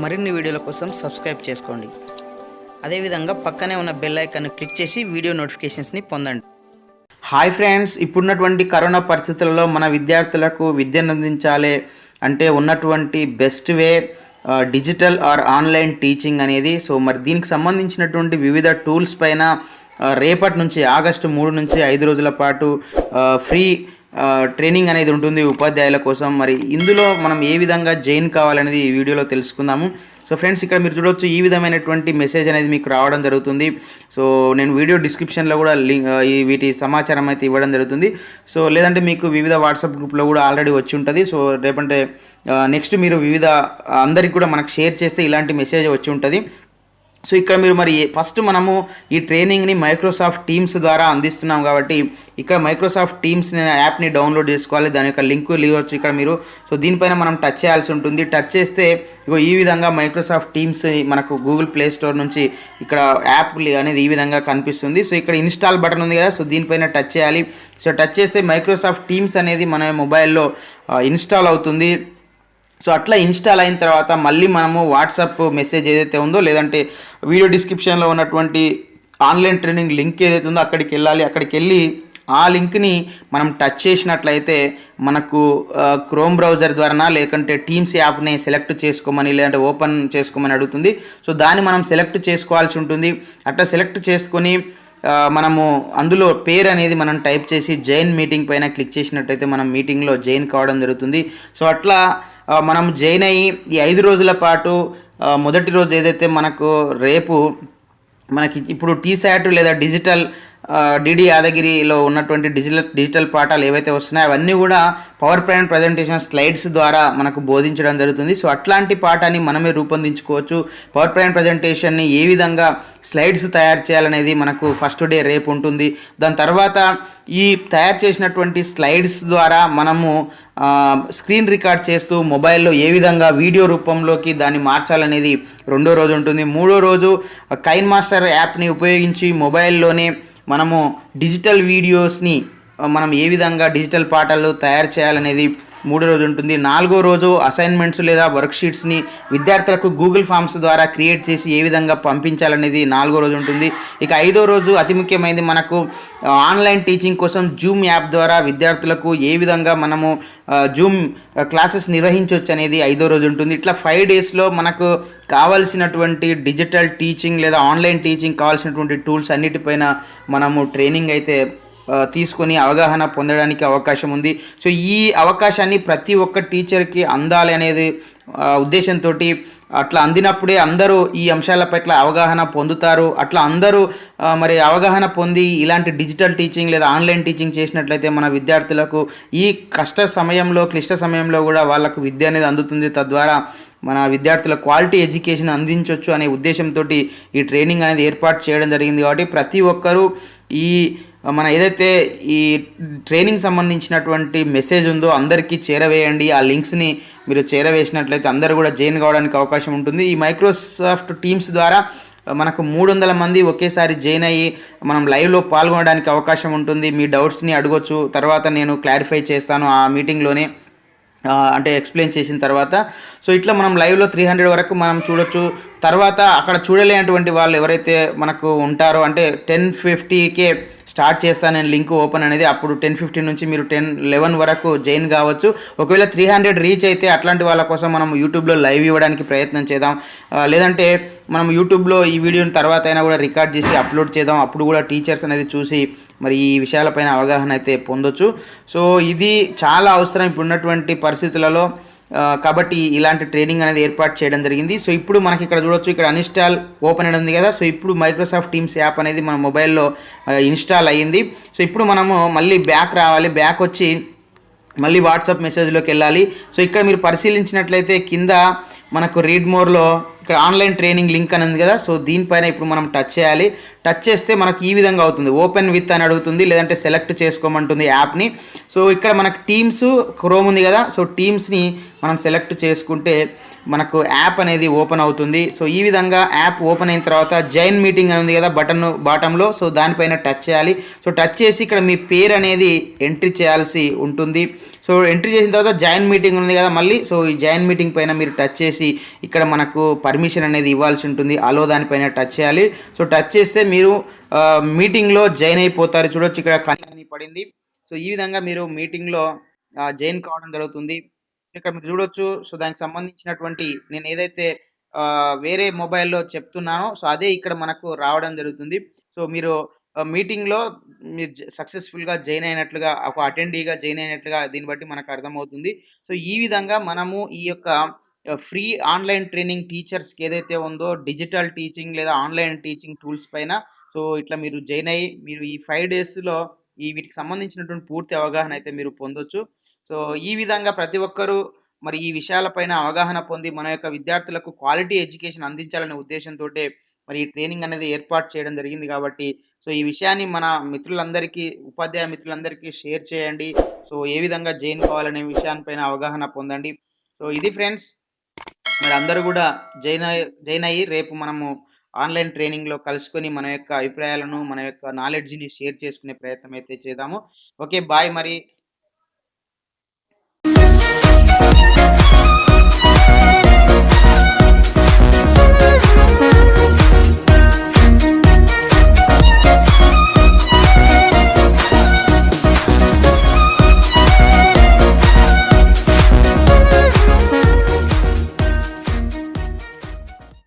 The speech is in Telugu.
మరిన్ని వీడియోల కోసం సబ్స్క్రైబ్ చేసుకోండి. అదేవిధంగా పక్కనే ఉన్న బెల్ ఐకాన్ని క్లిక్ చేసి వీడియో నోటిఫికేషన్స్ని పొందండి. హాయ్ ఫ్రెండ్స్, ఇప్పుడున్నటువంటి కరోనా పరిస్థితులలో మన విద్యార్థులకు విద్యను అందించాలి అంటే ఉన్నటువంటి best way digital or online teaching అనేది. సో మరి దీనికి సంబంధించినటువంటి వివిధ టూల్స్ పైన రేపటి నుంచి ఆగస్టు 3 నుంచి 5 రోజుల పాటు ఫ్రీ ట్రైనింగ్ అనేది ఉంటుంది ఉపాధ్యాయుల కోసం. మరి ఇందులో మనం ఏ విధంగా జాయిన్ కావాలనేది ఈ వీడియోలో తెలుసుకుందాము. సో ఫ్రెండ్స్, ఇక్కడ మీరు చూడవచ్చు ఈ విధమైనటువంటి మెసేజ్ అనేది మీకు రావడం జరుగుతుంది. సో నేను వీడియో డిస్క్రిప్షన్లో కూడా వీటి సమాచారం అయితే ఇవ్వడం జరుగుతుంది. సో లేదంటే మీకు వివిధ వాట్సాప్ గ్రూప్లో కూడా ఆల్రెడీ వచ్చి ఉంటుంది. సో రేపంటే నెక్స్ట్ మీరు వివిధ అందరికి కూడా మనకు షేర్ చేస్తే ఇలాంటి మెసేజ్ వచ్చి ఉంటుంది. సో ఇక్కడ మీరు మరి ఫస్ట్ మనము ఈ ట్రైనింగ్ని మైక్రోసాఫ్ట్ టీమ్స్ ద్వారా అందిస్తున్నాం కాబట్టి ఇక్కడ మైక్రోసాఫ్ట్ టీమ్స్ యాప్ని డౌన్లోడ్ చేసుకోవాలి. దాని యొక్క లింక్ ఇవ్వచ్చు ఇక్కడ మీరు. సో దీనిపైన మనం టచ్ చేయాల్సి ఉంటుంది. టచ్ చేస్తే ఇగో ఈ విధంగా మైక్రోసాఫ్ట్ టీమ్స్ మనకు గూగుల్ ప్లే స్టోర్ నుంచి ఇక్కడ యాప్ అనేది ఈ విధంగా కనిపిస్తుంది. సో ఇక్కడ ఇన్స్టాల్ బటన్ ఉంది కదా, సో దీనిపైన టచ్ చేయాలి. సో టచ్ చేస్తే మైక్రోసాఫ్ట్ టీమ్స్ అనేది మన మొబైల్లో ఇన్స్టాల్ అవుతుంది. సో అట్లా ఇన్స్టాల్ అయిన తర్వాత మళ్ళీ మనము వాట్సాప్ మెసేజ్ ఏదైతే ఉందో లేదంటే వీడియో డిస్క్రిప్షన్లో ఉన్నటువంటి ఆన్లైన్ ట్రైనింగ్ లింక్ ఏదైతే ఉందో అక్కడికి వెళ్ళాలి. అక్కడికి వెళ్ళి ఆ లింక్ని మనం టచ్ చేసినట్లయితే మనకు క్రోమ్ బ్రౌజర్ ద్వారా లేకుంటే టీమ్స్ యాప్ని సెలెక్ట్ చేసుకోమని లేదంటే ఓపెన్ చేసుకోమని అడుగుతుంది. సో దాన్ని మనం సెలెక్ట్ చేసుకోవాల్సి ఉంటుంది. అట్లా సెలెక్ట్ చేసుకొని మనము అందులో పేరు అనేది మనం టైప్ చేసి జాయిన్ మీటింగ్ పైన క్లిక్ చేసినట్టయితే మనం మీటింగ్లో జాయిన్ కావడం జరుగుతుంది. సో అట్లా మనం జాయిన్ అయ్యి ఈ 5 రోజుల పాటు మొదటి రోజు ఏదైతే మనకు రేపు మనకి ఇప్పుడు టీశాట్ లేదా డిజిటల్ డిడి యాదగిరిలో ఉన్నటువంటి డిజిటల్ పాఠాలు ఏవైతే వస్తున్నాయో అవన్నీ కూడా పవర్ పాయింట్ ప్రజెంటేషన్ స్లైడ్స్ ద్వారా మనకు బోధించడం జరుగుతుంది. సో అట్లాంటి పాఠాన్ని మనమే రూపొందించుకోవచ్చు. పవర్ పాయింట్ ప్రజెంటేషన్ని ఏ విధంగా స్లైడ్స్ తయారు చేయాలనేది మనకు ఫస్ట్ డే రేపు ఉంటుంది. దాని తర్వాత ఈ తయారు చేసినటువంటి స్లైడ్స్ ద్వారా మనము స్క్రీన్ రికార్డ్ చేస్తూ మొబైల్లో ఏ విధంగా వీడియో రూపంలోకి దాన్ని మార్చాలనేది రెండో రోజు ఉంటుంది. మూడో రోజు కైన్ మాస్టర్ యాప్ని ఉపయోగించి మొబైల్లోనే మనము డిజిటల్ వీడియోస్ని మనం ఏ విధంగా డిజిటల్ పాఠాలు తయారు చేయాలనేది మూడో రోజు ఉంటుంది. నాలుగో రోజు అసైన్మెంట్స్ లేదా వర్క్షీట్స్ని విద్యార్థులకు గూగుల్ ఫామ్స్ ద్వారా క్రియేట్ చేసి ఏ విధంగా పంపించాలనేది నాలుగో రోజు ఉంటుంది. ఇక ఐదో రోజు అతి ముఖ్యమైనది మనకు ఆన్లైన్ టీచింగ్ కోసం జూమ్ యాప్ ద్వారా విద్యార్థులకు ఏ విధంగా మనము జూమ్ క్లాసెస్ నిర్వహించవచ్చు అనేది ఐదో రోజు ఉంటుంది. ఇట్లా 5 డేస్లో మనకు కావాల్సినటువంటి డిజిటల్ టీచింగ్ లేదా ఆన్లైన్ టీచింగ్ కావాల్సినటువంటి టూల్స్ అన్నిటిపైన మనము ట్రైనింగ్ అయితే తీసుకొని అవగాహన పొందడానికి అవకాశం ఉంది. సో ఈ అవకాశాన్ని ప్రతి ఒక్క టీచర్కి అందాలి అనేది ఉద్దేశంతో అట్లా అందినప్పుడే అందరూ ఈ అంశాల పట్ల అవగాహన పొందుతారు. అట్లా అందరూ మరి అవగాహన పొంది ఇలాంటి డిజిటల్ టీచింగ్ లేదా ఆన్లైన్ టీచింగ్ చేసినట్లయితే మన విద్యార్థులకు ఈ క్లిష్ట సమయంలో కూడా వాళ్ళకు విద్య అనేది అందుతుంది. తద్వారా మన విద్యార్థుల క్వాలిటీ ఎడ్యుకేషన్ అందించవచ్చు అనే ఉద్దేశంతో ఈ ట్రైనింగ్ అనేది ఏర్పాటు చేయడం జరిగింది. కాబట్టి ప్రతి ఒక్కరూ ఈ మన ఏదైతే ఈ ట్రైనింగ్ సంబంధించినటువంటి మెసేజ్ ఉందో అందరికీ చేరవేయండి. ఆ లింక్స్ని మీరు చేరవేసినట్లయితే అందరూ కూడా జాయిన్ కావడానికి అవకాశం ఉంటుంది. ఈ మైక్రోసాఫ్ట్ టీమ్స్ ద్వారా మనకు 300 మంది ఒకేసారి జాయిన్ అయ్యి మనం లైవ్లో పాల్గొనడానికి అవకాశం ఉంటుంది. మీ డౌట్స్ని అడగొచ్చు. తర్వాత నేను క్లారిఫై చేస్తాను ఆ మీటింగ్లోనే, అంటే ఎక్స్ప్లెయిన్ చేసిన తర్వాత. సో ఇట్లా మనం లైవ్లో 300 వరకు మనం చూడొచ్చు. తర్వాత అక్కడ చూడలేనటువంటి వాళ్ళు ఎవరైతే మనకు ఉంటారో అంటే 10:50కే స్టార్ట్ చేస్తాను నేను లింక్ ఓపెన్ అనేది. అప్పుడు 10:15 నుంచి మీరు 10:11 వరకు జాయిన్ కావచ్చు. ఒకవేళ 300 రీచ్ అయితే అట్లాంటి వాళ్ళ కోసం మనం యూట్యూబ్లో లైవ్ ఇవ్వడానికి ప్రయత్నం చేద్దాం. లేదంటే మనం యూట్యూబ్లో ఈ వీడియోని తర్వాత అయినా కూడా రికార్డ్ చేసి అప్లోడ్ చేద్దాం. అప్పుడు కూడా టీచర్స్ అనేది చూసి మరి ఈ విషయాలపైన అవగాహన అయితే పొందొచ్చు. సో ఇది చాలా అవసరం ఇప్పుడున్నటువంటి పరిస్థితులలో. కాబట్టి ఇలాంటి ట్రైనింగ్ అనేది ఏర్పాటు చేయడం జరిగింది. సో ఇప్పుడు మనకి ఇక్కడ చూడొచ్చు, ఇక్కడ అన్ఇన్స్టాల్ ఓపెన్ అనేది ఉంది కదా. సో ఇప్పుడు మైక్రోసాఫ్ట్ టీమ్స్ యాప్ అనేది మన మొబైల్లో ఇన్స్టాల్ అయ్యింది. సో ఇప్పుడు మనము మళ్ళీ బ్యాక్ రావాలి. బ్యాక్ వచ్చి మళ్ళీ వాట్సాప్ మెసేజ్లోకి వెళ్ళాలి. సో ఇక్కడ మీరు పరిశీలించినట్లయితే కింద మనకు రీడ్ మోర్లో ఇక్కడ ఆన్లైన్ ట్రైనింగ్ లింక్ అని ఉంది కదా. సో దీనిపైన ఇప్పుడు మనం టచ్ చేయాలి. టచ్ చేస్తే మనకు ఈ విధంగా అవుతుంది. ఓపెన్ విత్ అని అడుగుతుంది, లేదంటే సెలెక్ట్ చేసుకోమంటుంది యాప్ని. సో ఇక్కడ మనకు టీమ్స్ క్రోమ్ ఉంది కదా, సో టీమ్స్ని మనం సెలెక్ట్ చేసుకుంటే మనకు యాప్ అనేది ఓపెన్ అవుతుంది. సో ఈ విధంగా యాప్ ఓపెన్ అయిన తర్వాత జాయిన్ మీటింగ్ అని ఉంది కదా బటన్ బాటంలో, సో దానిపైన టచ్ చేయాలి. సో టచ్ చేసి ఇక్కడ మీ పేరు అనేది ఎంట్రీ చేయాల్సి ఉంటుంది. సో ఎంట్రీ చేసిన తర్వాత జాయిన్ మీటింగ్ ఉంది కదా మళ్ళీ, సో ఈ జాయిన్ మీటింగ్ పైన మీరు టచ్ చేసి ఇక్కడ మనకు పర్మిషన్ అనేది ఇవ్వాల్సి ఉంటుంది. అలో దానిపైన టచ్ చేయాలి. సో టచ్ చేస్తే మీరు మీటింగ్లో జాయిన్ అయిపోతారు. చూడొచ్చు ఇక్కడ కనీ పడింది. సో ఈ విధంగా మీరు మీటింగ్లో జాయిన్ కావడం జరుగుతుంది. ఇక్కడ మీరు చూడొచ్చు. సో దానికి సంబంధించినటువంటి నేను ఏదైతే వేరే మొబైల్‌లో చెప్తున్నానో, సో అదే ఇక్కడ మనకు రావడం జరుగుతుంది. సో మీరు మీటింగ్‌లో మీరు సక్సెస్‌ఫుల్‌గా జాయిన్ అయినట్లుగా, ఒక అటెండీగా జాయిన్ అయినట్లుగా దీన్ని బట్టి మనకు అర్థమవుతుంది. సో ఈ విధంగా మనము ఈ యొక్క ఫ్రీ ఆన్‌లైన్ ట్రైనింగ్ టీచర్స్‌కి ఏదైతే ఉందో, డిజిటల్ టీచింగ్ లేదా ఆన్‌లైన్ టీచింగ్ టూల్స్ పైన సో ఇట్లా మీరు జాయిన్ అయ్యి మీరు ఈ 5 డేస్‌లో వీటికి సంబంధించినటువంటి పూర్తి అవగాహన అయితే మీరు పొందొచ్చు. సో ఈ విధంగా ప్రతి ఒక్కరూ మరి ఈ విషయాలపైన అవగాహన పొంది మన యొక్క విద్యార్థులకు క్వాలిటీ ఎడ్యుకేషన్ అందించాలనే ఉద్దేశంతోటే మరి ఈ ట్రైనింగ్ అనేది ఏర్పాటు చేయడం జరిగింది కాబట్టి, సో ఈ విషయాన్ని మన మిత్రులందరికీ, ఉపాధ్యాయ మిత్రులందరికీ షేర్ చేయండి. సో ఏ విధంగా జాయిన్ కావాలనే విషయానిపైన అవగాహన పొందండి. సో ఇది ఫ్రెండ్స్, మరి అందరూ కూడా జాయిన్ అయ్యి రేపు మనము ఆన్‌లైన్ ట్రైనింగ్‌లో కలుసుకొని మన యొక్క అభిప్రాయాలను, మన యొక్క నాలెడ్జ్‌ని షేర్ చేసుకునే ప్రయత్నం అయితే చేద్దాము. ఓకే. బాయ్ మరి.